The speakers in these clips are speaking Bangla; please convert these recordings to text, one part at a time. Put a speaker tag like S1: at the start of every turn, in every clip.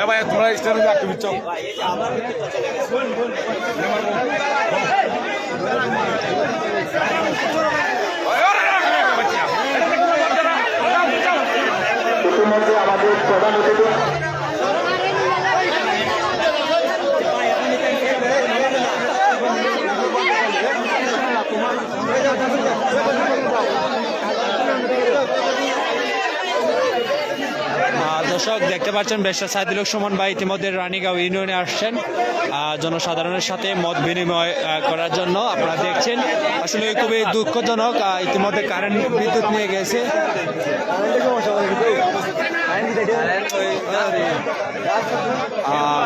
S1: ভাই তোমরা স্ট্যান্ডে একটু বিচ্ছক
S2: ইতিমধ্যে আমাদের প্রধান অতিথি
S3: দর্শক দেখতে পাচ্ছেন ব্যারিস্টার সাইদুল হক সুমন ভাই ইতিমধ্যে রানীগাঁও ইউনিয়নে আসছেন জনসাধারণের সাথে মত বিনিময় করার জন্য। আপনারা দেখছেন আসলে খুবই দুঃখজনক, ইতিমধ্যে কারেন্ট বিদ্যুৎ নিয়ে গেছে।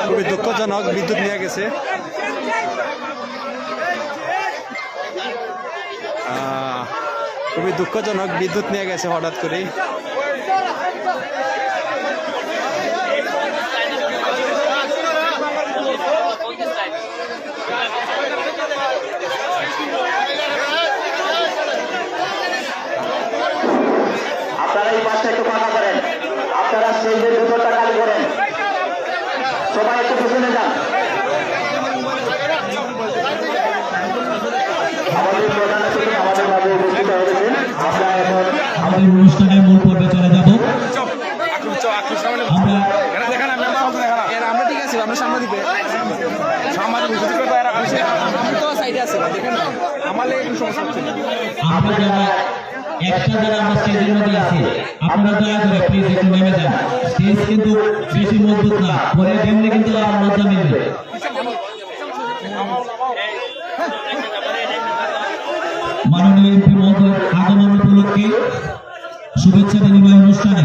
S3: খুবই দুঃখজনক, বিদ্যুৎ নিয়ে গেছে। খুবই দুঃখজনক, বিদ্যুৎ নিয়ে গেছে হঠাৎ করেই।
S2: আপনারা এই পাশটা একটু ফাঁকা করেন, আপনারা স্টেজের ভেতরটা খালি করেন, সবাই একটু পিছনে যান। আমাদের প্রধান অতিথি আমাদের মাঝে উপস্থিত হয়েছেন। আমরা এখন
S4: আমাদের অনুষ্ঠানের মূল পর্বে চলে যাব।
S3: আমরা ঠিক আছে, আমরা সামনে দিবে
S4: আমরা যারা একটা যারা আমরা স্টেজের মধ্যে আছি, আপনারা দয়া করে প্লিজ একটু নেমে যান। স্টেজ কিন্তু বেশি মজবুত না, পরে ডেমলে কিন্তু আর লজ্জা মিলবে। মাননীয় এমপি মহোদয়ের আগমন উপলক্ষে শুভেচ্ছা বিনিময় অনুষ্ঠানে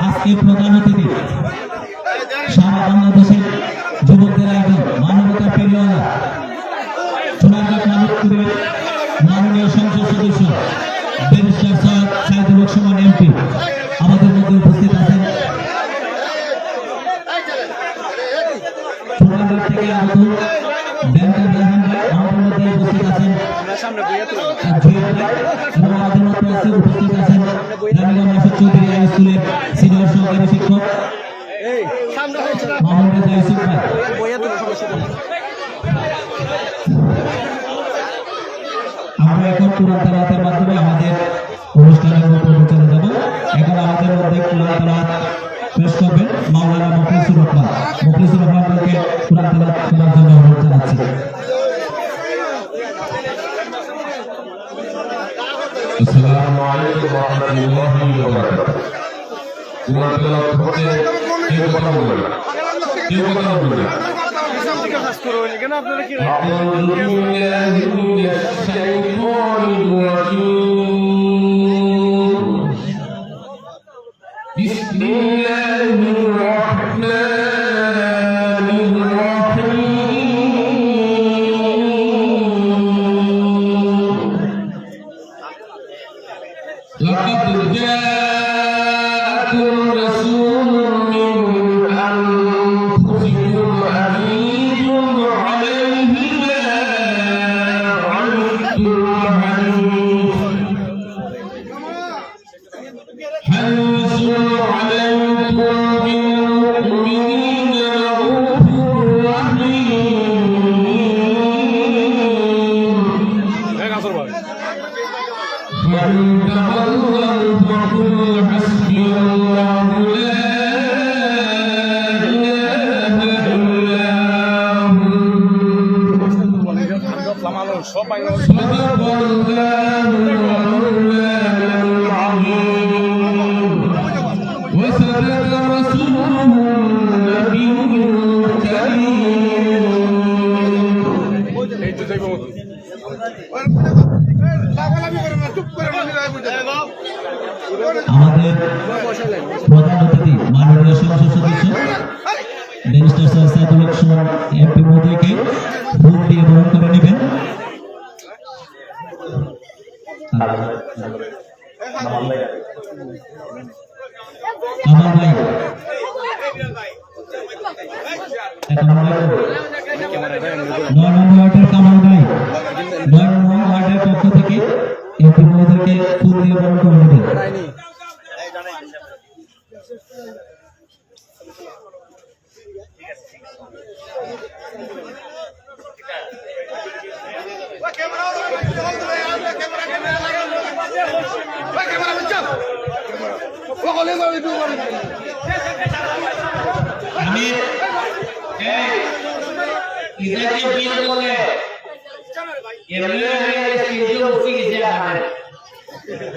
S4: আজকে প্রধান অতিথি সারা বাংলাদেশের যুবকদের আয়োজন মানবতা পেরিওয়ালা সোনারঘাট মানবপুরের মাননীয় সংসদ সদস্য ব্যারিস্টার সৈয়দ সাইদুল হক সুমন এমপি আমাদের মধ্যে উপস্থিত আছেন। সোনারঘাট থেকে আগত ব্যাংকার রাহান ভাই আমাদের মধ্যে উপস্থিত আছেন। আমাদের মধ্যে উপস্থিত আছেন রানীগঞ্জ মাসুদ চৌধুরী হাই স্কুলের সিনিয়র সহকারী শিক্ষক মোহাম্মদ রেজা ইউসুফ ভাই। আমরা এখন কোরআন তেলাওয়াতের মাধ্যমে আমাদের অনুষ্ঠানের উপরে চলে যাব। এখন আমাদের মধ্যে কোরআন তেলাওয়াত পেশ করবেন মাওলানা মুখলিসুর রহমান। মুখলিসুর রহমানকে কোরআন তেলাওয়াত করার জন্য অনুরোধ জানাচ্ছি।
S5: আসসালামু আলাইকুম ওয়া রাহমাতুল্লাহি ওয়া বারাকাতুহু। কোরআন তেলাওয়াত করতে কেউ কথা বলবেন না, কেউ কথা বলবেন না। আউযু বিল্লাহি মিনাশ শাইতানির রাজীম। বিসমিল্লাহির রাহমানির রাহিম। লাকাদ জাআকুম রাসূলুম মিন আনফুসিকুম আযীজুন আলাইহি মা আ'নাতুম হারিসুন আলাইকুম বিল মুমিনিনা রাউফুর রাহিম। فإن تولوا فقل حسبي الله لا إله إلا هو صدق الله مولانا العظيم وصدق رسوله النبي الكريم।
S4: আমাদের প্রধান অতিথি মাননীয় সংসদ সদস্য ব্যারিস্টার সৈয়দ সাইদুল হক সুমন এমপি মহোদয়কে ফুল দিয়ে বরণ করে নেবেন। কামাল ভাই এখন 9 নম্বর ওয়ার্ডের কামাল ভাই 9
S6: ইদাকে বিয়ে করলে এমনি কিছু উঠে গেছে আরে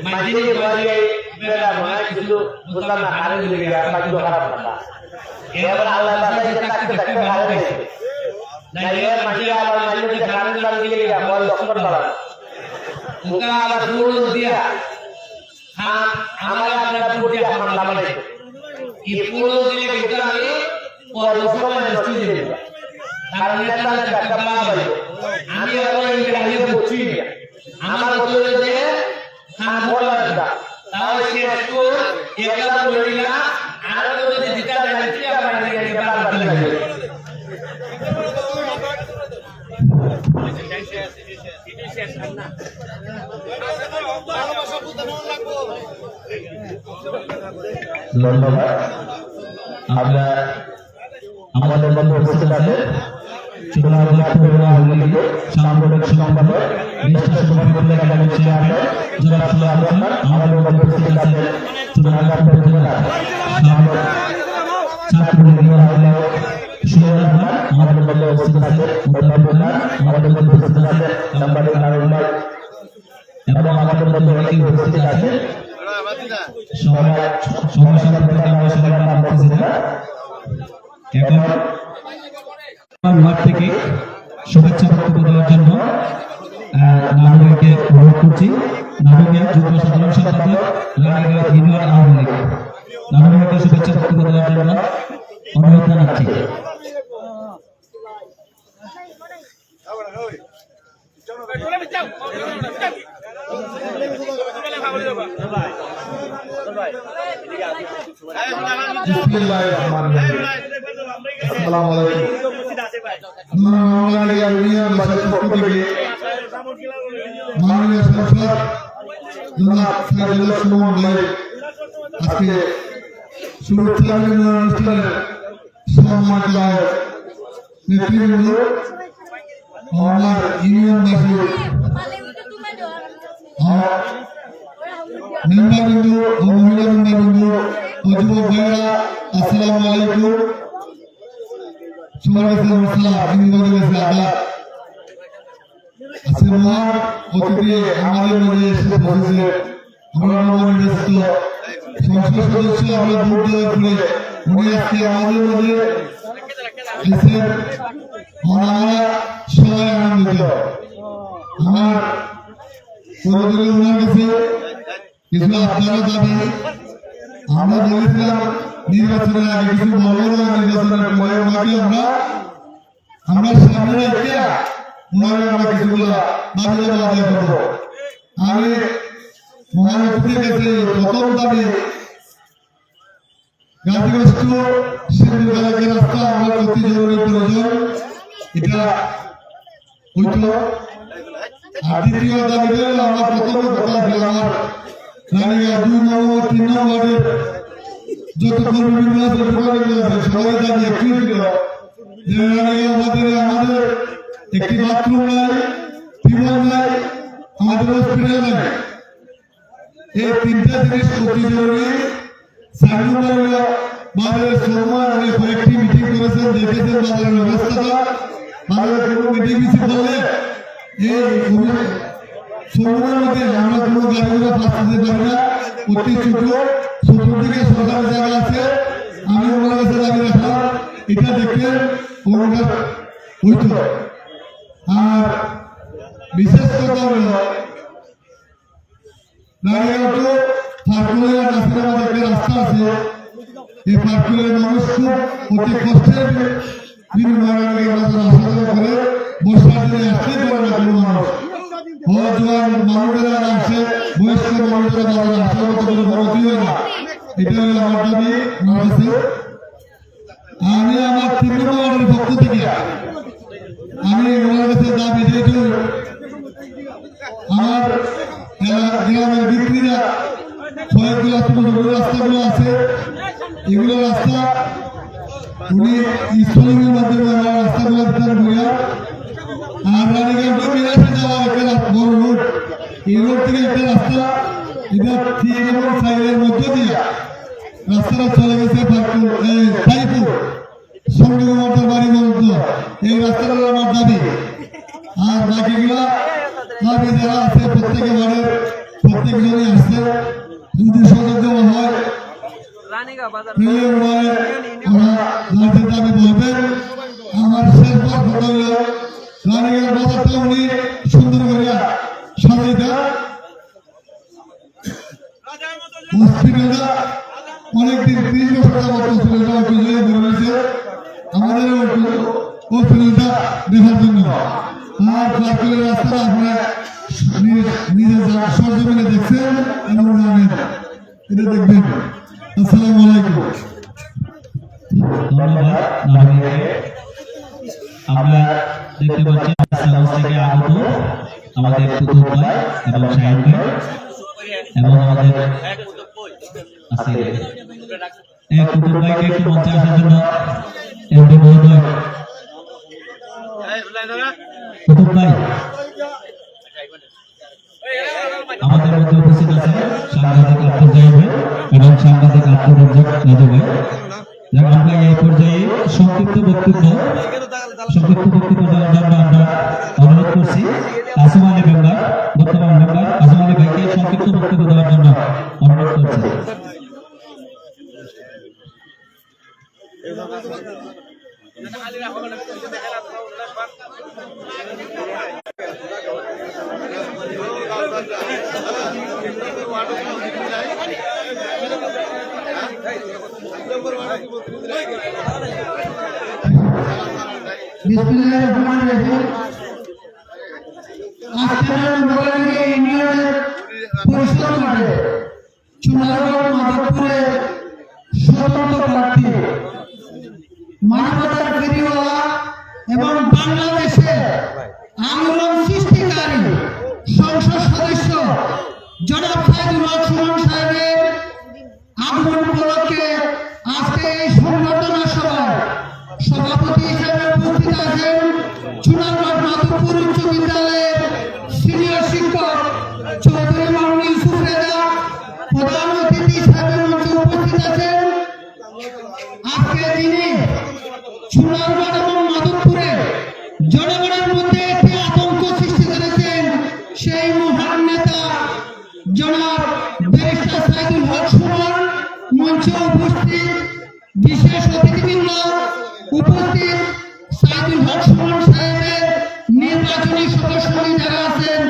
S6: মাঝিনি বাজে বেটা মানে কিছু বুঝলাম না আরে দিকে আর বাকি খারাপ না এবার আল্লাহ তাআলা তাকে তাকে ভালো দিয়েছে না এর মাঝে আবার মাঝে খারাপ নাম দিয়ে গিয়া বল লক্ষণ করা ওকা আবার ফুল দিয়া হ্যাঁ আমার আপনার ফুল দিয়া হামলা বানাইছে এই ফুল দিলে কিন্তু আমি পরে সময় নষ্ট দিয়ে দেব কারণ এটা একটা বাবা আমি এখন এই গাড়ি বুঝছি আমার বলে যে হ্যাঁ বলা দা তাও সে একটু একলা বলি না আর যদি দিতা জানতি আবার লাগে বাবা লাগে
S2: ধন্যবাদ। আমরা আমাদের মধ্যে উপস্থিত আছে সাংগঠনিক সম্পাদক মিস্টার শফিকুল্লাহ আলমের চেয়ারম্যান জনাব সুলাইমান রহমান, আমাদের মধ্যে উপস্থিত আছেন চুনারঘাট উপজেলার ছাত্রলীগ আহ্বায়ক সুলাইমান রহমান, আমাদের মধ্যে উপস্থিত আছেন মোতাবুল্লাহ, আমাদের মধ্যে উপস্থিত আছেন সাংবাদিক নারায়ণ ভাই এবং আমাদের মধ্যে অনেকেই উপস্থিত আছেন
S4: মাঠ থেকে শুভেচ্ছা বক্তব্য দেওয়ার জন্য নানুকে অনুরোধ করছি। নানুকে যুগ্ম সাধারণ সম্পাদক রানীগঞ্জ ইউনিয়ন আওয়ামী লীগ, নানুকে শুভেচ্ছা বক্তব্য দেওয়ার জন্য অনুরোধ জানাচ্ছি।
S5: আসসালামু আলাইকুম। মাওলানা ইউনিয়ন বাজার পক্ষ থেকে মাননীয় সংসদ জনাব সাইদুল সুমন ভাই আজকে শুভেচ্ছা অনুষ্ঠানের সম্মানিত নেতৃবৃন্দ, আমার ইউনিয়নবাসী মেম্বারবৃন্দ ও মহিলা মেম্বারবৃন্দ ও যুবক ভাইয়েরা, আসসালামু আলাইকুম। আমাদের মধ্যে এসে বসেছে আমরা সংসদ সদস্য আমরা ভোট দেওয়ার পরে উনি আজকে আমাদের মধ্যে এসে আমরা সবাই আনন্দিত। আমার ওনার কাছে কিছু আপনারা দাবি আমরা বলেছিলাম নির্বাচনের আগে কিছু বলবো না, নির্বাচনের পরে ওনাকে আমরা সামনে রেখে ওনাকে আমরা কিছুগুলো দাবি আদায় করবো। আমি মহানগরীর কাছে প্রথম দাবি গাছগ্রস্ত সিন্ধুগালাকে রাস্তা আমরা অতি জরুরি প্রয়োজন, এটা হইতো। আর দ্বিতীয় দাবি হলো আমরা প্রথমে কথা ছিল আমার রানীগঞ্জ 2 নম্বর 3 নম্বরের যত কর্মী আছে সবাই জানি একটু ছিল যে আমাদের একটি বাথরুম নাই, টিউবওয়েল নাই, আমাদের হসপিটাল নাই। এই তিনটা জিনিস অতি জরুরি। বাজারের সময় কয়েকটি মিটিং করেছেন, দেখেছেন বাজারের ব্যবস্থাটা। বাজারের কোনো মিটিং কিছু করলে এই সময়ের মধ্যে আমরা কোনো গাড়িগুলো পাস দিতে পারি না। অতি চতুর্দিকে সরকারি জায়গা আছে, আমি ওনার কাছে দাবি রাখলাম এটা দেখে ওনার হইত। আর বিশেষ কথা হল রানীগঞ্জ ফার্কুলিয়া নাসিরাবাদ একটা রাস্তা আছে, এই ফার্কুলিয়ার মানুষ খুব অতি কষ্টের বিনিময়ে আসা যাওয়া করে। বর্ষার দিনে আসতে পারে না কোনো মানুষ, জোয়ান মানুষেরা আসে, বয়স্ক মানুষেরা আসার মতো কোনো খরচই হয় না। এটা হলো আমার দাবি। আমি আমার 3 নম্বরের পক্ষ থেকে আমি ওনার কাছে দাবি যেহেতু আমার গ্রামের বিক্রিরা কয়েকগুলো রাস্তাগুলো আছে, এগুলো রাস্তা উনি স্কুলের মাধ্যমে রাস্তাগুলো বিতরণ করিয়া আর রানীগঞ্জ যাওয়া একটা বড় রোড, এই রোড থেকে একটা রাস্তা এটা 3 এবং 4 এর মধ্যে দিয়ে রাস্তাটা চলে গেছে সঙ্গে মাতার বাড়ি বলতো এই রাস্তাগুলো আমার দাবি। আর বাকিগুলো আমি যারা আছে প্রত্যেকে বাড়ির প্রত্যেকজনই আসছে, যদি সৌযোগ্য হয় দাবি বলবেন। আমার শেষ কথা হলো রানীগঞ্জ বাজারটা উনি সুন্দর করিয়া সাজাইটা হসপিটালটা অনেকদিন 30 বছর হসপিটালটা অপিজয়ে বেরোয়েছে আমাদের হসপিটালটা দেখার জন্য। আর পার্কের রাস্তাটা আপনারা নিজের সরজমিনে দেখছেন এবং জানেন, এটা দেখবেন। আসসালামু আলাইকুম।
S4: ধন্যবাদ নাবিককে। আমরা দেখতে পাচ্ছি সাউথ থেকে আগত আমাদের কুতুব ভাই এবং শাহিদ ভাই এবং আমাদের আছে এই কুতুব ভাইকে একটু মঞ্চে আসার জন্য এমডি মহোদয় কুতুব ভাই আমাদের মধ্যে উপস্থিত আছে সাংবাদিক আব্দুল জাহিদ ভাই এবং সাংবাদিক আব্দুল রাজ্জাক রাজু ভাই। আমরা এই পর্যায়ে সংক্ষিপ্ত বক্তব্য দেওয়ার জন্য আমরা অনুরোধ করছি আসিম আলী মেম্বার, বর্তমান মেম্বার আসিম আলী ভাইকে সংক্ষিপ্ত বক্তব্য দেওয়ার জন্য অনুরোধ করছি।
S5: বিসমিল্লাহিররহমানিররহিম। আজকে নগরী ইউনিয়নের পরিষদ মাঠে চুনারগড় মাধবপুরে স্বতন্ত্র প্রার্থী মানবতার ফেরিওয়ালা এবং বাংলাদেশে আন্দোলন সৃষ্টিকারী সংসদ সদস্য জনাব সাইদুল হক সুমন সাহেবের আগমন উপলক্ষে আজকে এই সংবর্ধনা সভায় সভাপতি হিসেবে উপস্থিত আছেন চুনারগড় মাধবপুর উচ্চ বিদ্যালয়ের সিনিয়র শিক্ষক চৌধুরী মামুন ইউসুফ রেজা। প্রধান অতিথি হিসেবে মঞ্চে উপস্থিত আছেন আজকে যিনি চুনারগড় এবং মাধবপুরে জনগণের মধ্যে একটি আতঙ্ক সৃষ্টি করেছেন, সেই মহান নেতা জনাব ব্যারিস্টার সাইদুল হক সুমন। মঞ্চে উপস্থিত বিশেষ অতিথিবৃন্দ, উপস্থিত সাইদুল হক সুমন সাহেবের নির্বাচনী সদস্যরা যারা আছেন,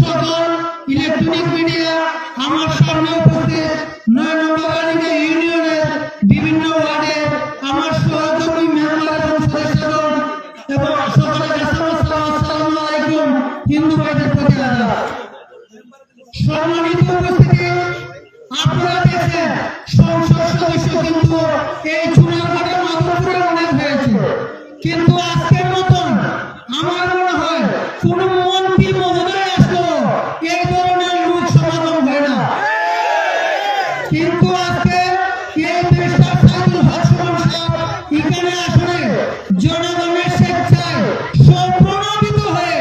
S5: সকল ইলেকট্রনিক মিডিয়া, আমার সামনে উপস্থিত 9 নম্বর রানীগঞ্জ ইউনিয়নের বিভিন্ন ওয়ার্ডের আমার সহযোগী মেম্বার এবং সদস্যগণ এবং সকলের কাছে আসসালামু আলাইকুম। হিন্দু ভাইদের প্রতি আদাব। সম্মানিত উপস্থিতি, আপনারা দেখছেন সংসদ সদস্য কিন্তু এই চুনারগড়ের মাধবপুরে অনেক হয়েছে, কিন্তু আজকের মতন আমার মনে হয় কোন মন্ত্রী মহোদয় আসলো এই ধরনের লোক সমাগম হয় না। কিন্তু আজকে এই ব্যারিস্টার সাইদুল হক সুমন সাহেব এখানে আসলে জনগণের স্বেচ্ছায় সম্প্রণোদিত হয়ে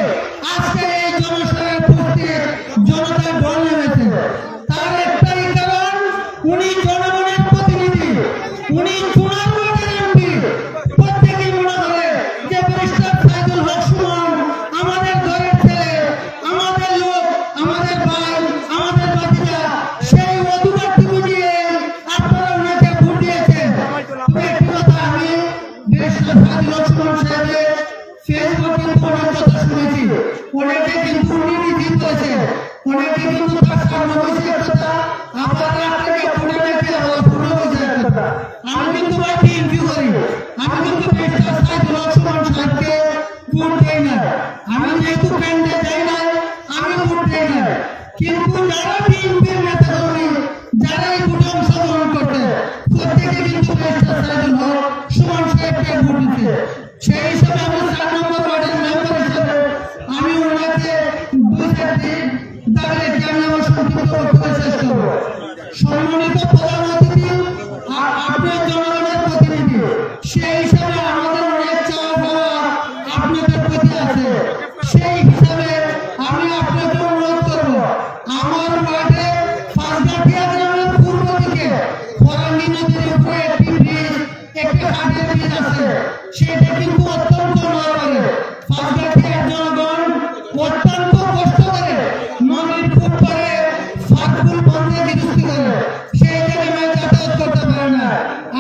S5: আজকে এই জনসভায় উপস্থিত জনতার ঢল নেমেছে। তার একটাই কারণ, উনি জনগণের প্রতিনিধি, উনি চুনারগড়ের এমপি। প্রত্যেকেই মনে করে যে ব্যারিস্টার সাইদুল হক সুমন আমাদের ঘরের ছেলে, আমাদের লোক, আমাদের ভাই, আমাদের ভাতিজা। সেই অধুবার্তি বুঝিয়ে আপনারা ওনাকে ভোট দিয়েছেন। তবে একটি কথা, আমি ব্যারিস্টার সাইদুল হক সুমন সাহেবের ফেসবুকে অনেক কথা শুনেছি, অনেকে কিন্তু উনি নিজেই বলেছেন, অনেকে কিন্তু তার সামনে বসে কথা আপনারা আপনাকে পুরো রেখে পুরো বসে কথা। আমি কিন্তু ভাই বিএনপি করি, আমি কিন্তু ব্যারিস্টার সাইদুল হক সুমন সাহেবকে ভোট দেই না। আমি যেহেতু প্যান্ডে যাই না, আমি ভোট দেই না। কিন্তু যারা বিএনপির নেতা কর্মী, যারা এই ভোটে অংশগ্রহণ করতে, প্রত্যেকে কিন্তু ব্যারিস্টার সাইদুল হক সুমন সাহেবকে ভোট দিতে। সেই হিসাবে আমি 4 নম্বর ওয়ার্ডের মেম্বার হিসেবে আমি ওনাকে 2 দিন দাবি রেখে আমি আমার সংক্ষিপ্ত বক্তব্য শেষ করব। সম্মানিত প্রধান অতিথি, আপনি জনগণের প্রতিনিধি, সেই হিসাবে আমাদের অনেক চাওয়া পাওয়া আপনাদের প্রতি আছে। সেই হিসাবে আমি আপনাকে অনুরোধ করব, আমার ওয়ার্ডে পাঁচগাঁঠিয়া গ্রামের পূর্ব দিকে ফরাঙ্গি নদীর উপরে একটি ব্রিজ, একটি হাটের ব্রিজ আছে।
S7: ফাঁসগাছিয়ার জনগণ অত্যন্ত কষ্ট করে নদীর ফুট পারে ফাঁকফুল বন্ধে গিরস্তি করে সেই জায়গায় যাতায়াত করতে পারে না।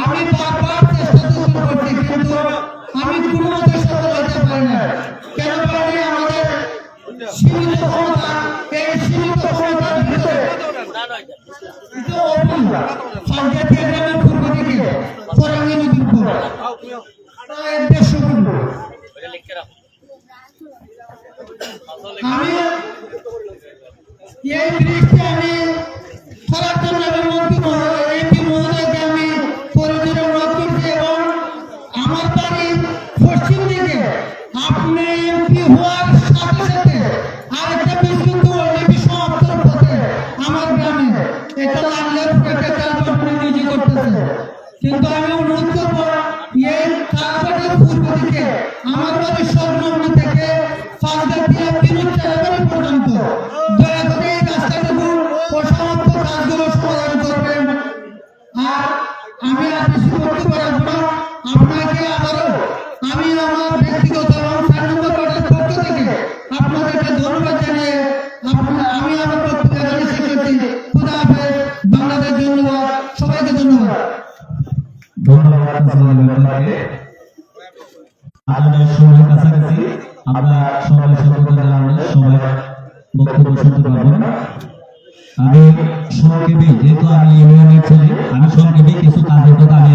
S7: আমি বারবার চেষ্টা দূর করছি, কিন্তু আমি কোনো মতে সফল হতে পারি না। কেন পারি? আমাদের সীমিত ক্ষমতা, এই সীমিত ক্ষমতার ভিতরে ফাঁসগাছিয়া গ্রামের পূর্ব দিকে ফরাঙ্গি নদীর উপর প্রায় 150 ফুট। আমি এই ব্রিজটি আমি করার জন্য এমপি মহোদয়কে আমি পরিচয় অনুরোধ করছি, এবং আমার বাড়ি পশ্চিম দিকে আপনি এমপি হওয়ার সাথে সাথে আরেকটা ব্রিজ কিন্তু অলরেডি সমাপ্তর পথে আমার গ্রামে, এটা লাগলে একটা কালভার্ট নিজে করতেছে। কিন্তু আমি অনুরোধ করবো এই কালভার্টের পূর্ব দিকে আমার বাড়ির সর্বনিম্ন থেকে ফাঁসগাছিয়া বিরোধ চালাবাড়ি পর্যন্ত দয়া করে এই রাস্তাটুকু অসমাপ্ত কাজগুলো সমাধান করবেন। আর আমি আর বেশি করতে পারবো না। আপনাকে আবারও আমি আমার ব্যক্তিগত এবং 4 নম্বর ওয়ার্ডের পক্ষ থেকে আপনাদেরকে ধন্যবাদ জানিয়ে আমি আমার বক্তব্য এখানে শেষ করছি। খুদা হাফেজ, বাংলাদেশ ধন্যবাদ, সবাইকে ধন্যবাদ।
S4: ধন্যবাদ আপনাকে। আমাদের সময় কাছাকাছি, আমরা সবাই সচেতন আমাদের সবাই বক্তব্য শুনতে পারবো না। আমি সংক্ষেপে, যেহেতু আমি ইউনিয়নের ছেলে, আমি সংক্ষেপে কিছু কাজের কথা আমি